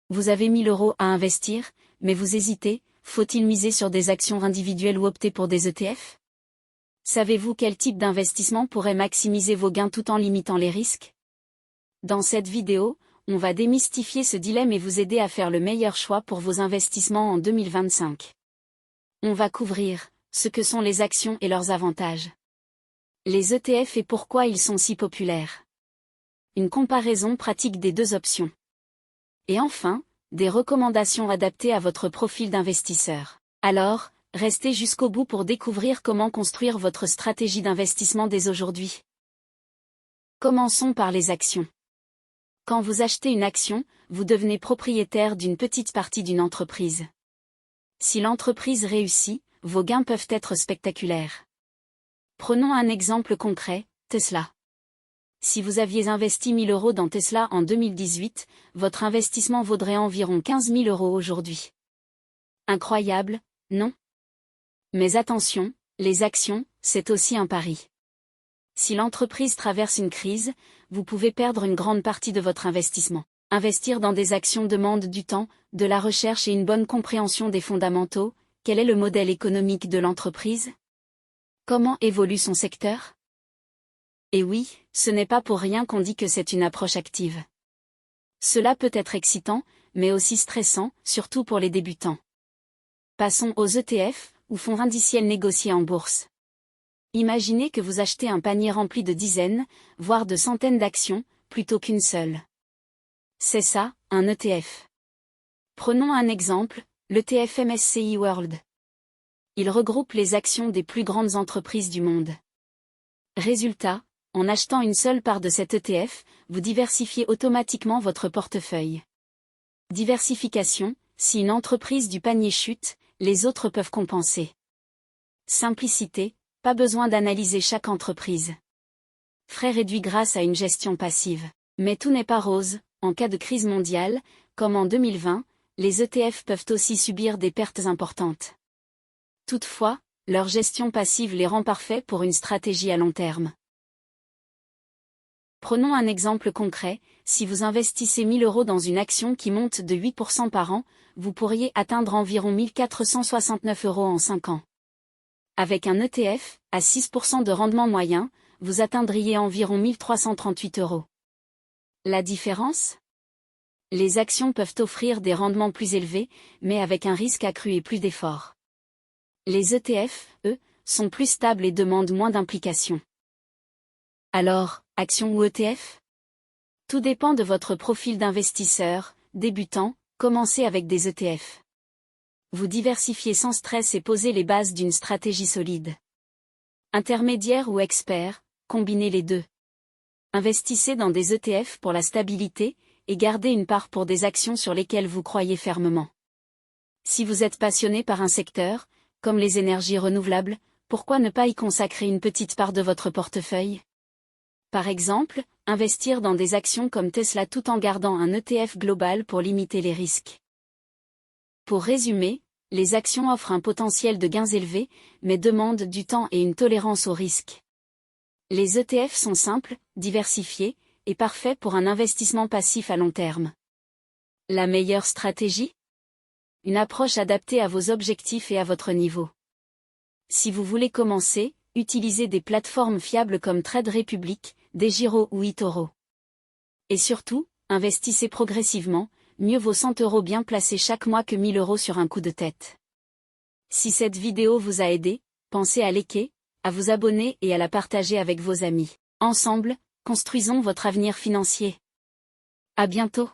Vous avez 1000 € à investir, mais vous hésitez, faut-il miser sur des actions individuelles ou opter pour des ETF? Savez-vous quel type d'investissement pourrait maximiser vos gains tout en limitant les risques? Dans cette vidéo, on va démystifier ce dilemme et vous aider à faire le meilleur choix pour vos investissements en 2025. On va couvrir ce que sont les actions et leurs avantages, les ETF et pourquoi ils sont si populaires, une comparaison pratique des deux options, et enfin, des recommandations adaptées à votre profil d'investisseur. Alors, restez jusqu'au bout pour découvrir comment construire votre stratégie d'investissement dès aujourd'hui. Commençons par les actions. Quand vous achetez une action, vous devenez propriétaire d'une petite partie d'une entreprise. Si l'entreprise réussit, vos gains peuvent être spectaculaires. Prenons un exemple concret, Tesla. Si vous aviez investi 1000 € dans Tesla en 2018, votre investissement vaudrait environ 15 000 € aujourd'hui. Incroyable, non? Mais attention, les actions, c'est aussi un pari. Si l'entreprise traverse une crise, vous pouvez perdre une grande partie de votre investissement. Investir dans des actions demande du temps, de la recherche et une bonne compréhension des fondamentaux. Quel est le modèle économique de l'entreprise? Comment évolue son secteur? Et oui, ce n'est pas pour rien qu'on dit que c'est une approche active. Cela peut être excitant, mais aussi stressant, surtout pour les débutants. Passons aux ETF, ou fonds indiciels négociés en bourse. Imaginez que vous achetez un panier rempli de dizaines, voire de centaines d'actions, plutôt qu'une seule. C'est ça, un ETF. Prenons un exemple, l'ETF MSCI World. Il regroupe les actions des plus grandes entreprises du monde. Résultat, en achetant une seule part de cet ETF, vous diversifiez automatiquement votre portefeuille. Diversification, si une entreprise du panier chute, les autres peuvent compenser. Simplicité, pas besoin d'analyser chaque entreprise. Frais réduits grâce à une gestion passive. Mais tout n'est pas rose, en cas de crise mondiale, comme en 2020, les ETF peuvent aussi subir des pertes importantes. Toutefois, leur gestion passive les rend parfaits pour une stratégie à long terme. Prenons un exemple concret, si vous investissez 1000 € dans une action qui monte de 8% par an, vous pourriez atteindre environ 1469 € en 5 ans. Avec un ETF, à 6% de rendement moyen, vous atteindriez environ 1338 €. La différence? Les actions peuvent offrir des rendements plus élevés, mais avec un risque accru et plus d'efforts. Les ETF, eux, sont plus stables et demandent moins d'implication. Alors, actions ou ETF? Tout dépend de votre profil d'investisseur, débutant, commencez avec des ETF. Vous diversifiez sans stress et posez les bases d'une stratégie solide. Intermédiaire ou expert, combinez les deux. Investissez dans des ETF pour la stabilité, et gardez une part pour des actions sur lesquelles vous croyez fermement. Si vous êtes passionné par un secteur, comme les énergies renouvelables, pourquoi ne pas y consacrer une petite part de votre portefeuille? Par exemple, investir dans des actions comme Tesla tout en gardant un ETF global pour limiter les risques. Pour résumer, les actions offrent un potentiel de gains élevés, mais demandent du temps et une tolérance au risque. Les ETF sont simples, diversifiés, et parfaits pour un investissement passif à long terme. La meilleure stratégie? Une approche adaptée à vos objectifs et à votre niveau. Si vous voulez commencer, utilisez des plateformes fiables comme Trade Republic, DeGiro ou eToro. Et surtout, investissez progressivement, mieux vaut 100 € bien placés chaque mois que 1000 € sur un coup de tête. Si cette vidéo vous a aidé, pensez à liker, à vous abonner et à la partager avec vos amis. Ensemble, construisons votre avenir financier. À bientôt.